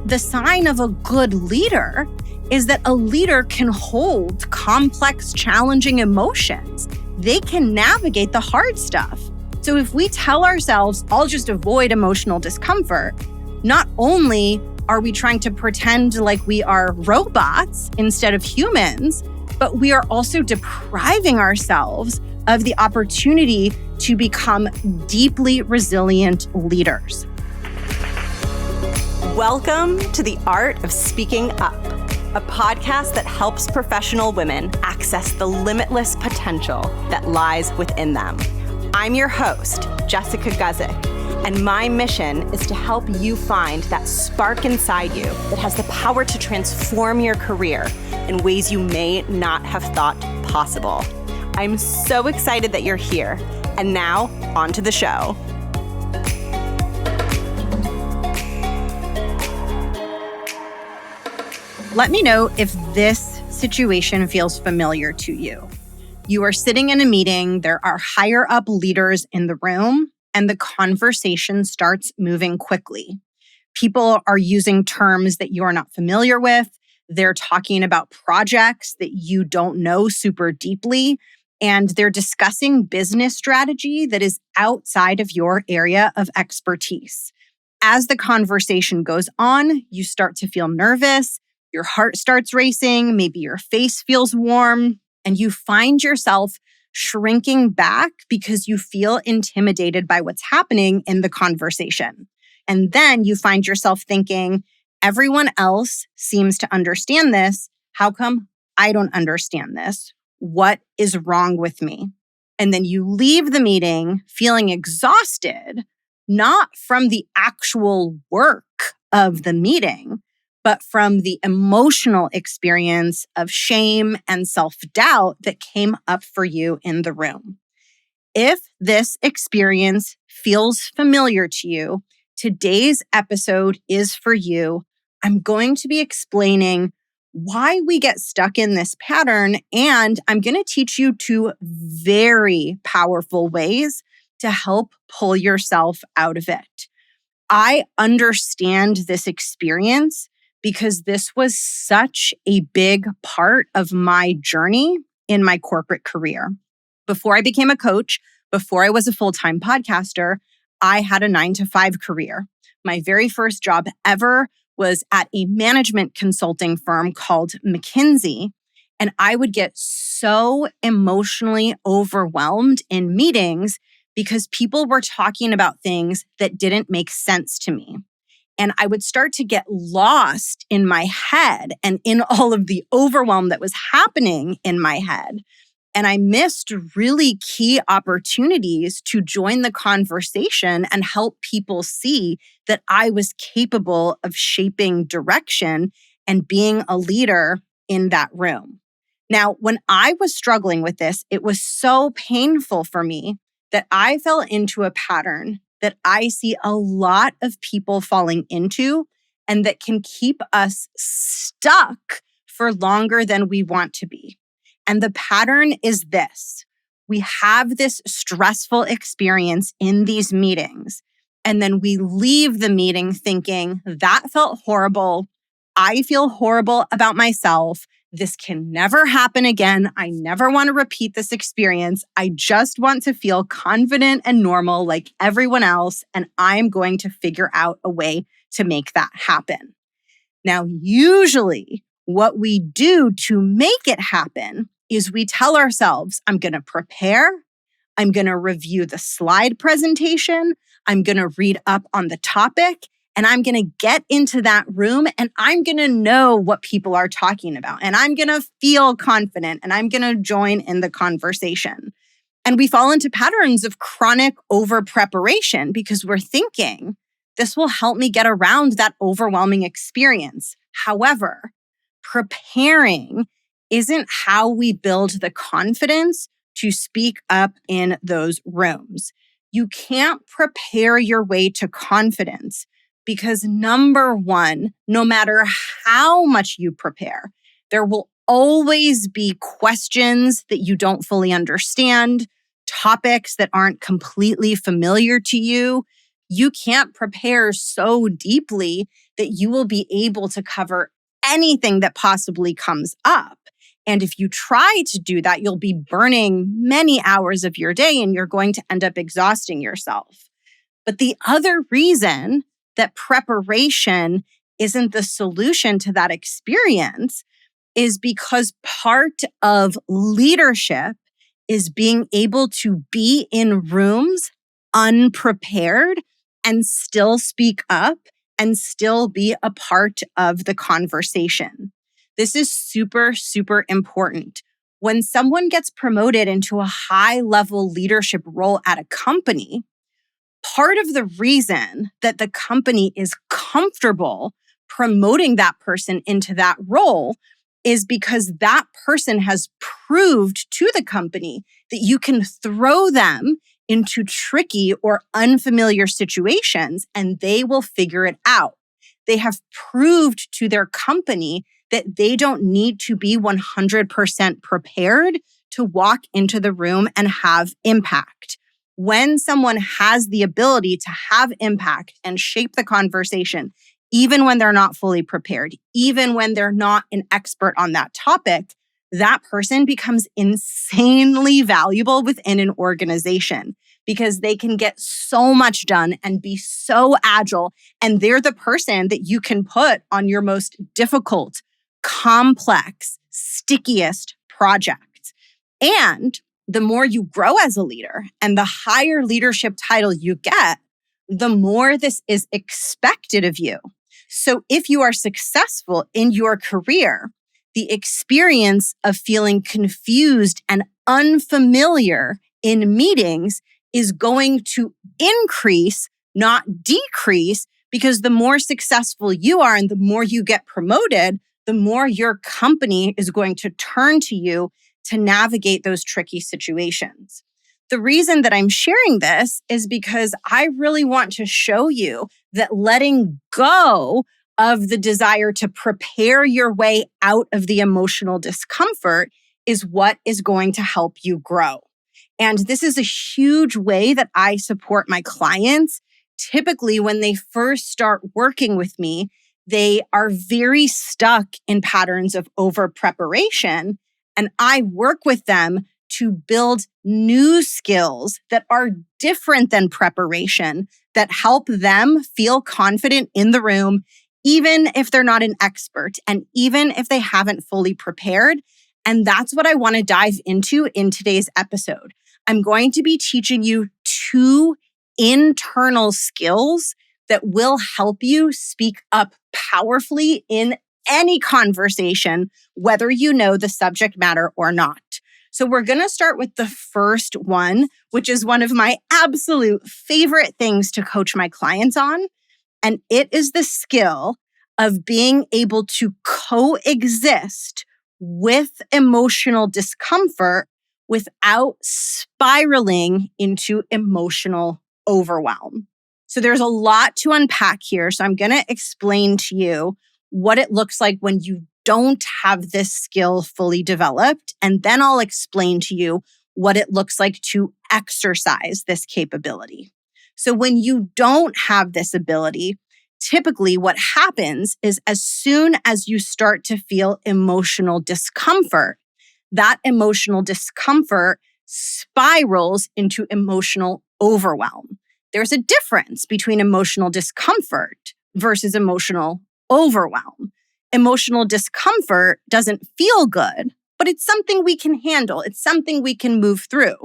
The sign of a good leader is that a leader can hold complex, challenging emotions. They can navigate the hard stuff. So if we tell ourselves, I'll just avoid emotional discomfort, not only are we trying to pretend like we are robots instead of humans, but we are also depriving ourselves of the opportunity to become deeply resilient leaders. Welcome to The Art of Speaking Up, a podcast that helps professional women access the limitless potential that lies within them. I'm your host, Jessica Guzik, and my mission is to help you find that spark inside you that has the power to transform your career in ways you may not have thought possible. I'm so excited that you're here. And now, on to the show. Let me know if this situation feels familiar to you. You are sitting in a meeting, there are higher up leaders in the room, and the conversation starts moving quickly. People are using terms that you're not familiar with. They're talking about projects that you don't know super deeply, and they're discussing business strategy that is outside of your area of expertise. As the conversation goes on, you start to feel nervous. Your heart starts racing, maybe your face feels warm, and you find yourself shrinking back because you feel intimidated by what's happening in the conversation. And then you find yourself thinking, everyone else seems to understand this. How come I don't understand this? What is wrong with me? And then you leave the meeting feeling exhausted, not from the actual work of the meeting, but from the emotional experience of shame and self-doubt that came up for you in the room. If this experience feels familiar to you, today's episode is for you. I'm going to be explaining why we get stuck in this pattern, and I'm going to teach you two very powerful ways to help pull yourself out of it. I understand this experience because this was such a big part of my journey in my corporate career. Before I became a coach, before I was a full-time podcaster, I had a 9-to-5 career. My very first job ever was at a management consulting firm called McKinsey, and I would get so emotionally overwhelmed in meetings because people were talking about things that didn't make sense to me. And I would start to get lost in my head and in all of the overwhelm that was happening in my head. And I missed really key opportunities to join the conversation and help people see that I was capable of shaping direction and being a leader in that room. Now, when I was struggling with this, it was so painful for me that I fell into a pattern that I see a lot of people falling into and that can keep us stuck for longer than we want to be. And the pattern is this. We have this stressful experience in these meetings, and then we leave the meeting thinking, that felt horrible. I feel horrible about myself. This can never happen again. I never want to repeat this experience. I just want to feel confident and normal like everyone else, and I'm going to figure out a way to make that happen. Now, usually what we do to make it happen is we tell ourselves, I'm going to prepare, I'm going to review the slide presentation, I'm going to read up on the topic, and I'm going to get into that room and I'm going to know what people are talking about. And I'm going to feel confident and I'm going to join in the conversation. And we fall into patterns of chronic over-preparation because we're thinking, this will help me get around that overwhelming experience. However, preparing isn't how we build the confidence to speak up in those rooms. You can't prepare your way to confidence. Because number one, no matter how much you prepare, there will always be questions that you don't fully understand, topics that aren't completely familiar to you, You can't prepare so deeply that you will be able to cover anything that possibly comes up. And if you try to do that, you'll be burning many hours of your day and you're going to end up exhausting yourself. But the other reason that preparation isn't the solution to that experience is because part of leadership is being able to be in rooms unprepared and still speak up and still be a part of the conversation. This is super, super important. When someone gets promoted into a high-level leadership role at a company, part of the reason that the company is comfortable promoting that person into that role is because that person has proved to the company that you can throw them into tricky or unfamiliar situations and they will figure it out. They have proved to their company that they don't need to be 100% prepared to walk into the room and have impact. When someone has the ability to have impact and shape the conversation, even when they're not fully prepared, even when they're not an expert on that topic, that person becomes insanely valuable within an organization because they can get so much done and be so agile. And they're the person that you can put on your most difficult, complex, stickiest projects. And the more you grow as a leader and the higher leadership title you get, the more this is expected of you. So if you are successful in your career, the experience of feeling confused and unfamiliar in meetings is going to increase, not decrease, because the more successful you are and the more you get promoted, the more your company is going to turn to you to navigate those tricky situations. The reason that I'm sharing this is because I really want to show you that letting go of the desire to prepare your way out of the emotional discomfort is what is going to help you grow. And this is a huge way that I support my clients. Typically, when they first start working with me, they are very stuck in patterns of over preparation. And I work with them to build new skills that are different than preparation, that help them feel confident in the room, even if they're not an expert and even if they haven't fully prepared. And that's what I want to dive into in today's episode. I'm going to be teaching you 2 internal skills that will help you speak up powerfully in any conversation, whether you know the subject matter or not. So we're going to start with the first one, which is one of my absolute favorite things to coach my clients on. And it is the skill of being able to coexist with emotional discomfort without spiraling into emotional overwhelm. So there's a lot to unpack here. So I'm going to explain to you what it looks like when you don't have this skill fully developed. And then I'll explain to you what it looks like to exercise this capability. So when you don't have this ability, typically what happens is as soon as you start to feel emotional discomfort, that emotional discomfort spirals into emotional overwhelm. There's a difference between emotional discomfort versus emotional overwhelm. Emotional discomfort doesn't feel good, but it's something we can handle. It's something we can move through.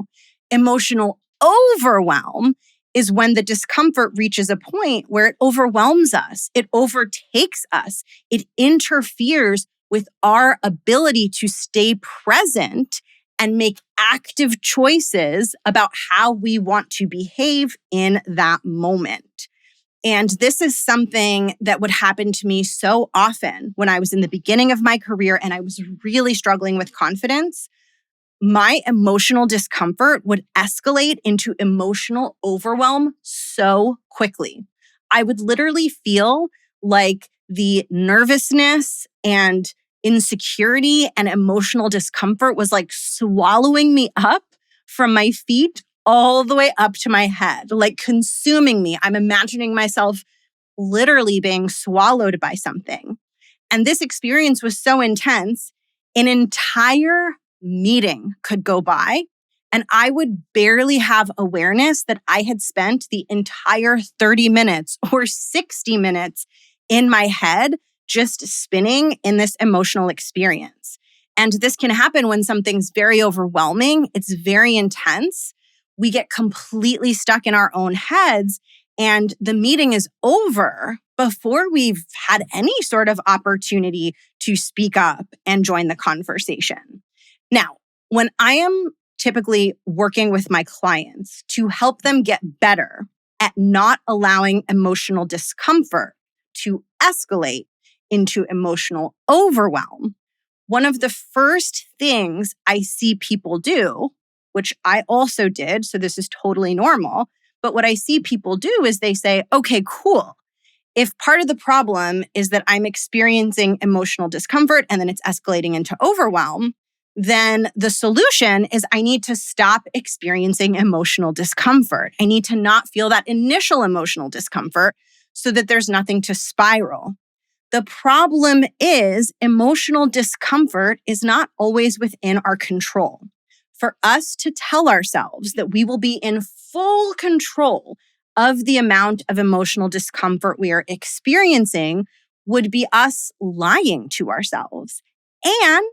Emotional overwhelm is when the discomfort reaches a point where it overwhelms us. It overtakes us. It interferes with our ability to stay present and make active choices about how we want to behave in that moment. And this is something that would happen to me so often when I was in the beginning of my career and I was really struggling with confidence. My emotional discomfort would escalate into emotional overwhelm so quickly. I would literally feel like the nervousness and insecurity and emotional discomfort was like swallowing me up from my feet all the way up to my head, like consuming me. I'm imagining myself literally being swallowed by something. And this experience was so intense, an entire meeting could go by and I would barely have awareness that I had spent the entire 30 minutes or 60 minutes in my head just spinning in this emotional experience. And this can happen when something's very overwhelming, it's very intense. We get completely stuck in our own heads and the meeting is over before we've had any sort of opportunity to speak up and join the conversation. Now, when I am typically working with my clients to help them get better at not allowing emotional discomfort to escalate into emotional overwhelm, one of the first things I see people do, which I also did, so this is totally normal, but what I see people do is they say, okay, cool. If part of the problem is that I'm experiencing emotional discomfort and then it's escalating into overwhelm, then the solution is I need to stop experiencing emotional discomfort. I need to not feel that initial emotional discomfort so that there's nothing to spiral. The problem is emotional discomfort is not always within our control. For us to tell ourselves that we will be in full control of the amount of emotional discomfort we are experiencing would be us lying to ourselves. And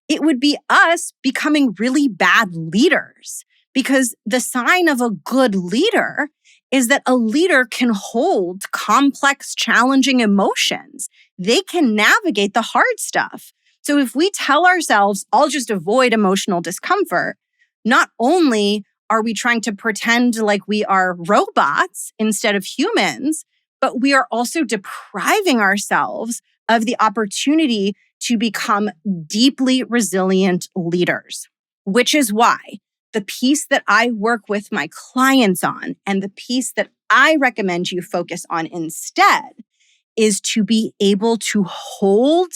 it would be us becoming really bad leaders, because the sign of a good leader is that a leader can hold complex, challenging emotions. They can navigate the hard stuff. So if we tell ourselves, I'll just avoid emotional discomfort, not only are we trying to pretend like we are robots instead of humans, but we are also depriving ourselves of the opportunity to become deeply resilient leaders, which is why the piece that I work with my clients on and the piece that I recommend you focus on instead is to be able to hold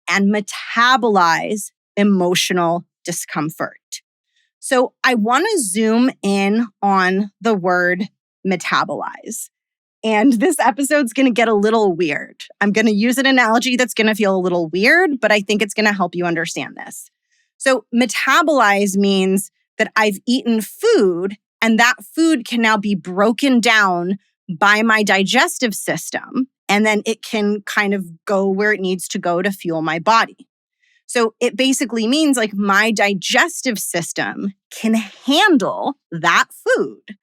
and metabolize emotional discomfort. So I want to zoom in on the word metabolize. And this episode's going to get a little weird. I'm going to use an analogy that's going to feel a little weird, but I think it's going to help you understand this. So metabolize means that I've eaten food and that food can now be broken down by my digestive system. And then it can kind of go where it needs to go to fuel my body. So it basically means like my digestive system can handle that food.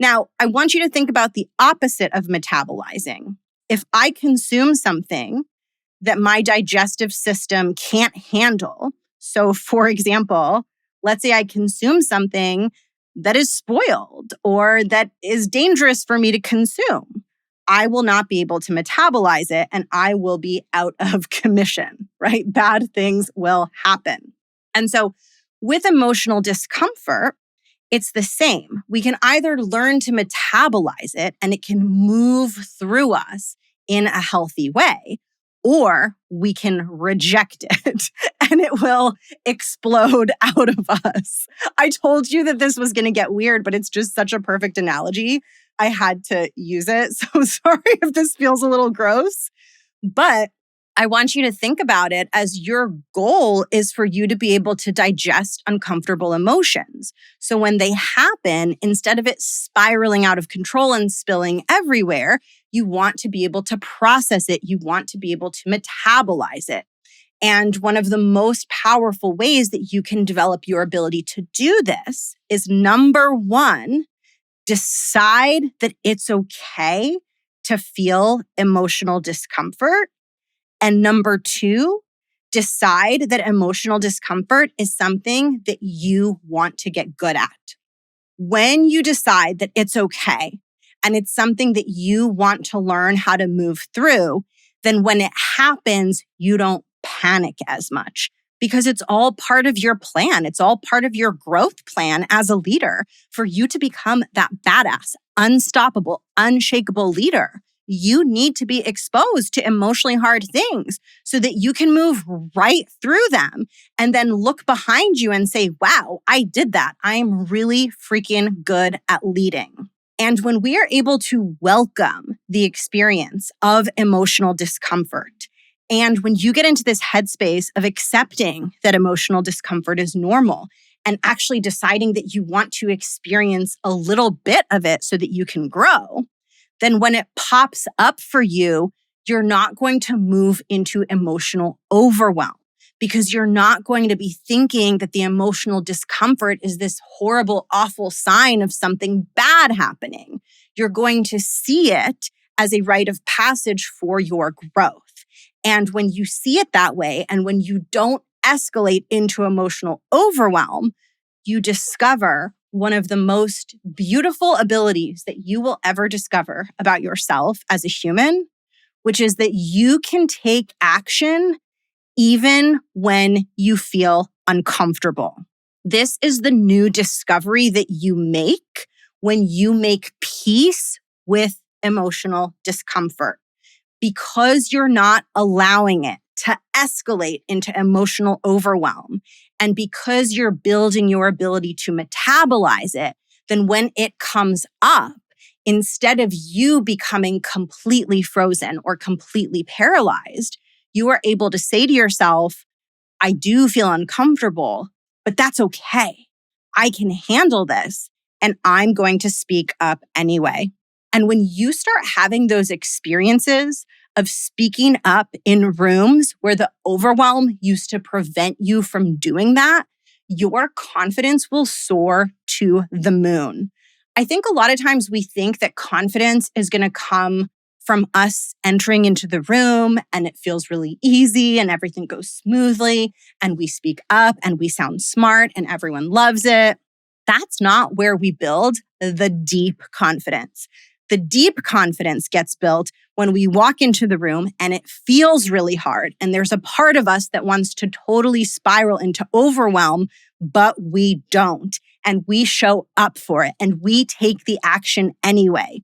Now, I want you to think about the opposite of metabolizing. If I consume something that my digestive system can't handle, so for example, let's say I consume something that is spoiled or that is dangerous for me to consume, I will not be able to metabolize it and I will be out of commission, right? Bad things will happen. And so with emotional discomfort, it's the same. We can either learn to metabolize it and it can move through us in a healthy way, or we can reject it and it will explode out of us. I told you that this was going to get weird, but it's just such a perfect analogy. I had to use it. So sorry if this feels a little gross, but I want you to think about it as your goal is for you to be able to digest uncomfortable emotions. So when they happen, instead of it spiraling out of control and spilling everywhere, you want to be able to process it. You want to be able to metabolize it. And one of the most powerful ways that you can develop your ability to do this is number one, decide that it's okay to feel emotional discomfort. And number two, decide that emotional discomfort is something that you want to get good at. When you decide that it's okay and it's something that you want to learn how to move through, then when it happens, you don't panic as much because it's all part of your plan. It's all part of your growth plan as a leader for you to become that badass, unstoppable, unshakable leader. you need to be exposed to emotionally hard things so that you can move right through them and then look behind you and say, wow, I did that. I'm really freaking good at leading. And when we are able to welcome the experience of emotional discomfort, and when you get into this headspace of accepting that emotional discomfort is normal and actually deciding that you want to experience a little bit of it so that you can grow, then when it pops up for you, you're not going to move into emotional overwhelm because you're not going to be thinking that the emotional discomfort is this horrible, awful sign of something bad happening. You're going to see it as a rite of passage for your growth. And when you see it that way, and when you don't escalate into emotional overwhelm, you discover one of the most beautiful abilities that you will ever discover about yourself as a human, which is that you can take action even when you feel uncomfortable. This is the new discovery that you make when you make peace with emotional discomfort. Because you're not allowing it to escalate into emotional overwhelm, and because you're building your ability to metabolize it, then when it comes up, instead of you becoming completely frozen or completely paralyzed, you are able to say to yourself, I do feel uncomfortable, but that's okay. I can handle this, and I'm going to speak up anyway. And when you start having those experiences of speaking up in rooms where the overwhelm used to prevent you from doing that, your confidence will soar to the moon. I think a lot of times we think that confidence is going to come from us entering into the room and it feels really easy and everything goes smoothly and we speak up and we sound smart and everyone loves it. That's not where we build the deep confidence. The deep confidence gets built when we walk into the room and it feels really hard. And there's a part of us that wants to totally spiral into overwhelm, but we don't. And we show up for it and we take the action anyway.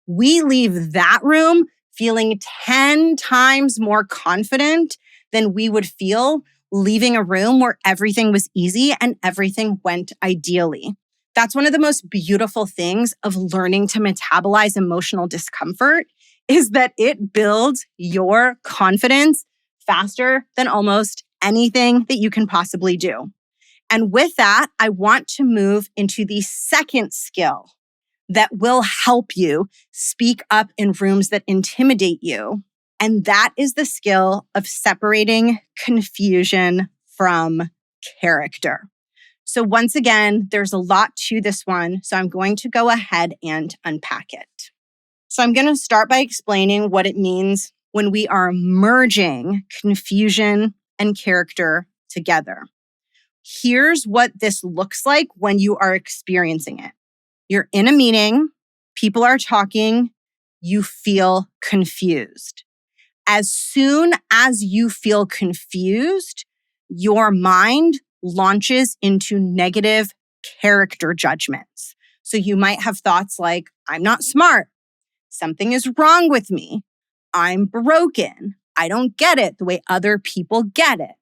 We leave that room feeling 10 times more confident than we would feel leaving a room where everything was easy and everything went ideally. That's one of the most beautiful things of learning to metabolize emotional discomfort is that it builds your confidence faster than almost anything that you can possibly do. And with that, I want to move into the second skill that will help you speak up in rooms that intimidate you. And that is the skill of separating confusion from character. So once again, there's a lot to this one, so I'm going to go ahead and unpack it. So I'm going to start by explaining what it means when we are merging confusion and character together. Here's what this looks like when you are experiencing it. You're in a meeting, people are talking, you feel confused. As soon as you feel confused, your mind launches into negative character judgments. So you might have thoughts like, I'm not smart. Something is wrong with me. I'm broken. I don't get it the way other people get it.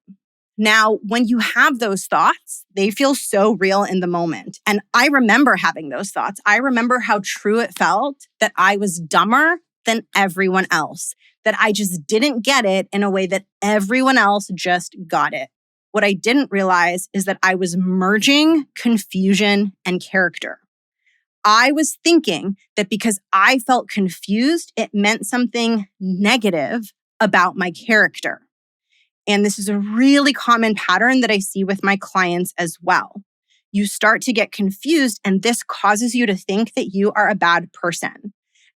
Now, when you have those thoughts, they feel so real in the moment. And I remember having those thoughts. I remember how true it felt that I was dumber than everyone else, that I just didn't get it in a way that everyone else just got it. What I didn't realize is that I was merging confusion and character. I was thinking that because I felt confused, it meant something negative about my character. And this is a really common pattern that I see with my clients as well. You start to get confused, and this causes you to think that you are a bad person.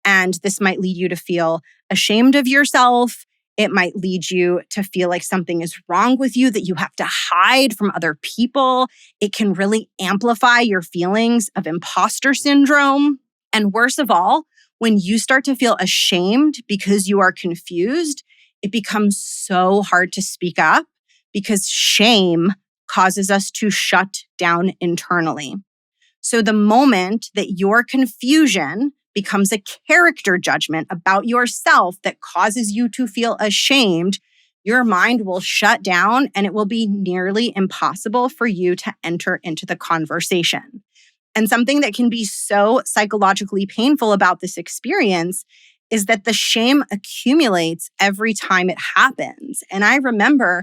And this might lead you to feel ashamed of yourself. It might lead you to feel like something is wrong with you that you have to hide from other people. It can really amplify your feelings of imposter syndrome. And worst of all, when you start to feel ashamed because you are confused, it becomes so hard to speak up because shame causes us to shut down internally. So the moment that your confusion becomes a character judgment about yourself that causes you to feel ashamed, your mind will shut down and it will be nearly impossible for you to enter into the conversation. And something that can be so psychologically painful about this experience is that the shame accumulates every time it happens. And I remember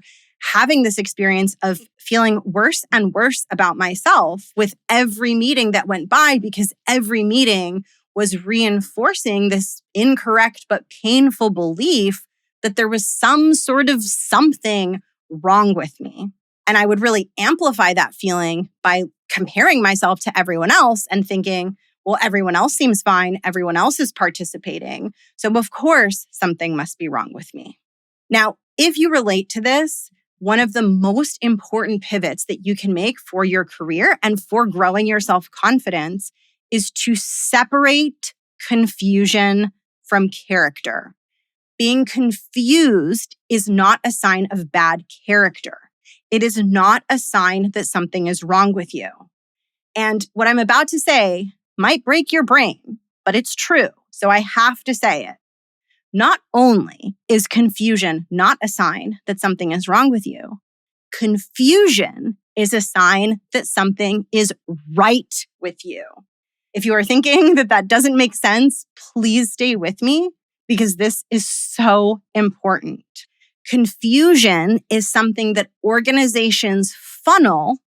having this experience of feeling worse and worse about myself with every meeting that went by, because every meeting was reinforcing this incorrect but painful belief that there was some sort of something wrong with me. And I would really amplify that feeling by comparing myself to everyone else and thinking, well, everyone else seems fine. Everyone else is participating. So of course, something must be wrong with me. Now, if you relate to this, one of the most important pivots that you can make for your career and for growing your self-confidence is to separate confusion from character. Being confused is not a sign of bad character. It is not a sign that something is wrong with you. And what I'm about to say might break your brain, but it's true. So I have to say it. Not only is confusion not a sign that something is wrong with you, confusion is a sign that something is right with you. If you are thinking that that doesn't make sense, please stay with me because this is so important. Confusion is something that organizations funnel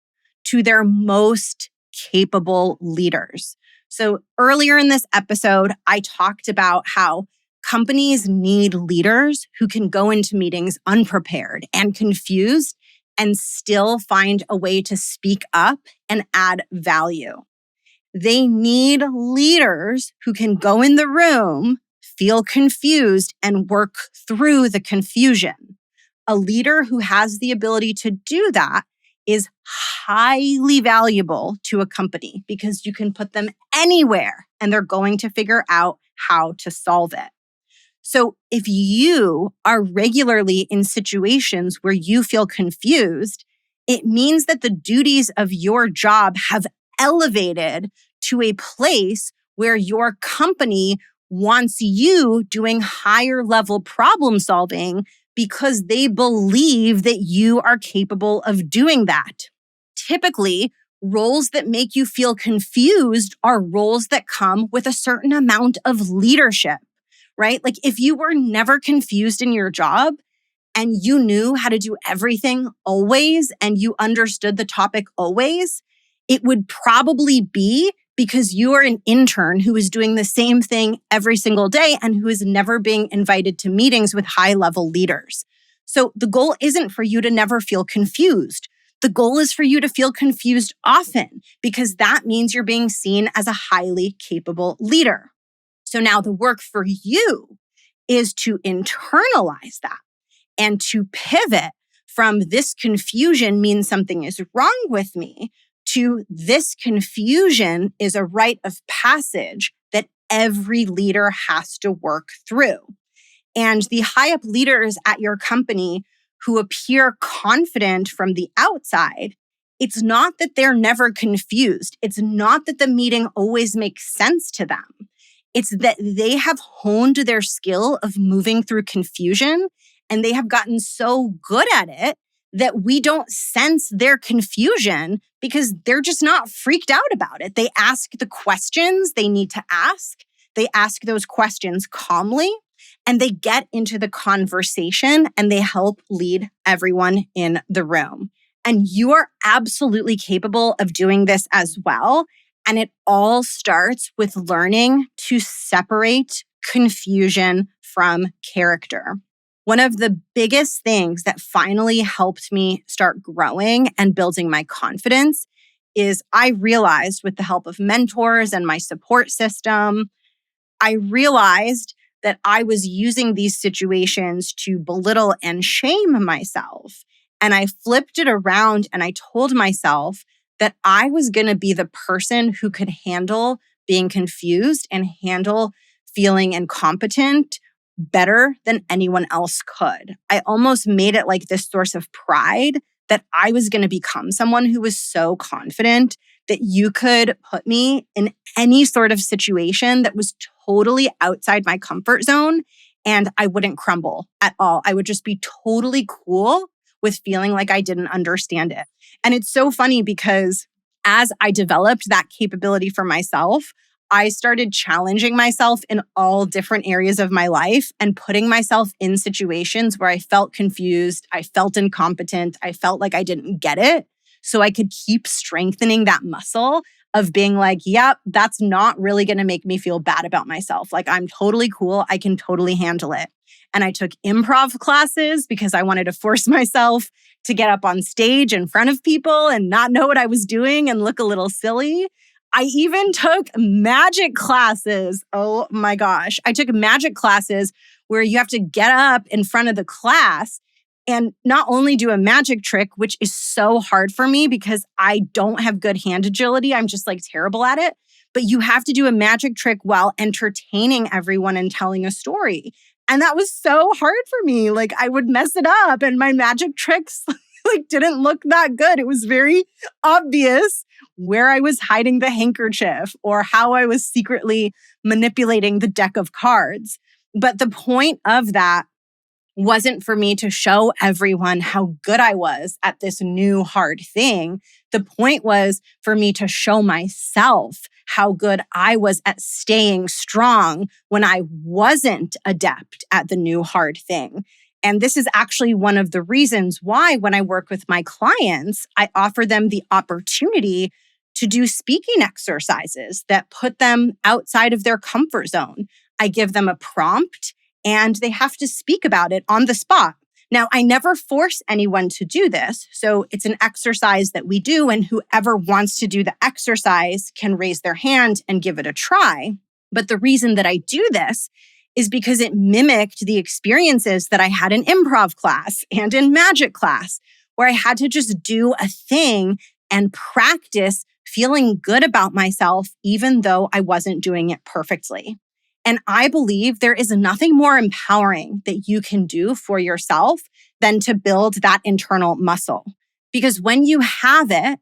to their most capable leaders. So earlier in this episode, I talked about how companies need leaders who can go into meetings unprepared and confused and still find a way to speak up and add value. They need leaders who can go in the room, feel confused, and work through the confusion. A leader who has the ability to do that is highly valuable to a company because you can put them anywhere and they're going to figure out how to solve it. So if you are regularly in situations where you feel confused, it means that the duties of your job have elevated to a place where your company wants you doing higher level problem solving because they believe that you are capable of doing that. Typically, roles that make you feel confused are roles that come with a certain amount of leadership, right? Like if you were never confused in your job and you knew how to do everything always and you understood the topic always, it would probably be because you are an intern who is doing the same thing every single day and who is never being invited to meetings with high-level leaders. So the goal isn't for you to never feel confused. The goal is for you to feel confused often because that means you're being seen as a highly capable leader. So now the work for you is to internalize that and to pivot from this confusion means something is wrong with me to this confusion is a rite of passage that every leader has to work through. And the high up leaders at your company who appear confident from the outside, it's not that they're never confused. It's not that the meeting always makes sense to them. It's that they have honed their skill of moving through confusion and they have gotten so good at it that we don't sense their confusion because they're just not freaked out about it. They ask the questions they need to ask. They ask those questions calmly and they get into the conversation and they help lead everyone in the room. And you are absolutely capable of doing this as well. And it all starts with learning to separate confusion from character. One of the biggest things that finally helped me start growing and building my confidence is I realized with the help of mentors and my support system, I realized that I was using these situations to belittle and shame myself. And I flipped it around and I told myself that I was going to be the person who could handle being confused and handle feeling incompetent better than anyone else could. I almost made it like this source of pride that I was going to become someone who was so confident that you could put me in any sort of situation that was totally outside my comfort zone and I wouldn't crumble at all. I would just be totally cool with feeling like I didn't understand it. And it's so funny because as I developed that capability for myself, I started challenging myself in all different areas of my life and putting myself in situations where I felt confused, I felt incompetent, I felt like I didn't get it. So I could keep strengthening that muscle of being like, yep, that's not really going to make me feel bad about myself. Like, I'm totally cool. I can totally handle it. And I took improv classes because I wanted to force myself to get up on stage in front of people and not know what I was doing and look a little silly. I even took magic classes. Oh my gosh. I took magic classes where you have to get up in front of the class and not only do a magic trick, which is so hard for me because I don't have good hand agility. I'm just like terrible at it. But you have to do a magic trick while entertaining everyone and telling a story. And that was so hard for me. Like, I would mess it up and my magic tricks didn't look that good. It was very obvious where I was hiding the handkerchief or how I was secretly manipulating the deck of cards. But the point of that wasn't for me to show everyone how good I was at this new hard thing. The point was for me to show myself how good I was at staying strong when I wasn't adept at the new hard thing. And this is actually one of the reasons why when I work with my clients, I offer them the opportunity to do speaking exercises that put them outside of their comfort zone. I give them a prompt and they have to speak about it on the spot. Now, I never force anyone to do this. So it's an exercise that we do, and whoever wants to do the exercise can raise their hand and give it a try. But the reason that I do this is because it mimicked the experiences that I had in improv class and in magic class, where I had to just do a thing and practice feeling good about myself, even though I wasn't doing it perfectly. And I believe there is nothing more empowering that you can do for yourself than to build that internal muscle. Because when you have it,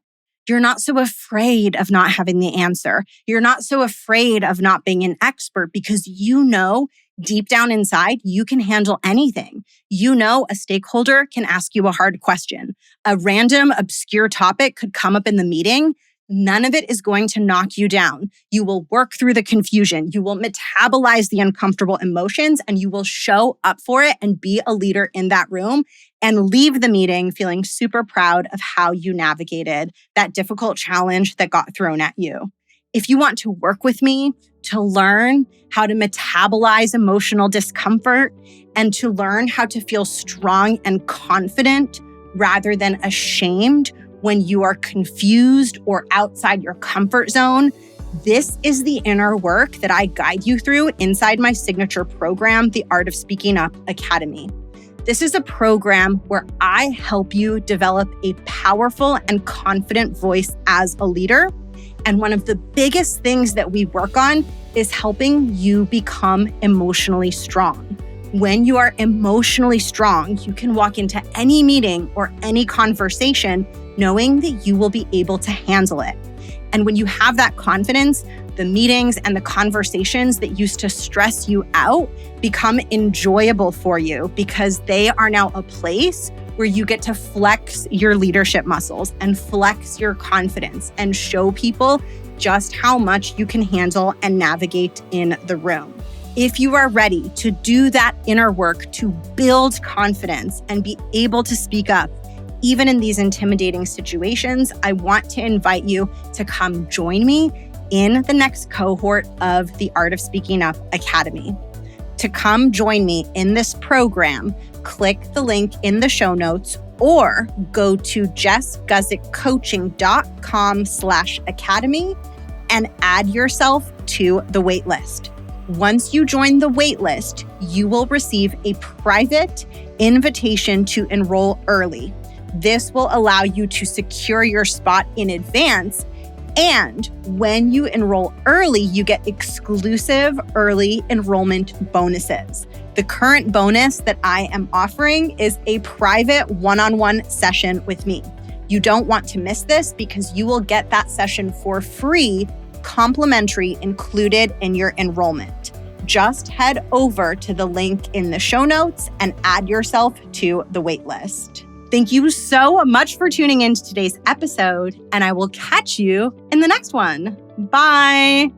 you're not so afraid of not having the answer. You're not so afraid of not being an expert because you know deep down inside, you can handle anything. You know a stakeholder can ask you a hard question. A random, obscure topic could come up in the meeting. None of it is going to knock you down. You will work through the confusion. You will metabolize the uncomfortable emotions and you will show up for it and be a leader in that room and leave the meeting feeling super proud of how you navigated that difficult challenge that got thrown at you. If you want to work with me to learn how to metabolize emotional discomfort and to learn how to feel strong and confident rather than ashamed when you are confused or outside your comfort zone, this is the inner work that I guide you through inside my signature program, the Art of Speaking Up Academy. This is a program where I help you develop a powerful and confident voice as a leader. And one of the biggest things that we work on is helping you become emotionally strong. When you are emotionally strong, you can walk into any meeting or any conversation knowing that you will be able to handle it. And when you have that confidence, the meetings and the conversations that used to stress you out become enjoyable for you because they are now a place where you get to flex your leadership muscles and flex your confidence and show people just how much you can handle and navigate in the room. If you are ready to do that inner work to build confidence and be able to speak up, even in these intimidating situations, I want to invite you to come join me in the next cohort of the Art of Speaking Up Academy. To come join me in this program, click the link in the show notes or go to jessguzikcoaching.com/academy and add yourself to the waitlist. Once you join the waitlist, you will receive a private invitation to enroll early. This will allow you to secure your spot in advance. And when you enroll early, you get exclusive early enrollment bonuses. The current bonus that I am offering is a private one-on-one session with me. You don't want to miss this because you will get that session for free, complimentary, included in your enrollment. Just head over to the link in the show notes and add yourself to the waitlist. Thank you so much for tuning in to today's episode, and I will catch you in the next one. Bye.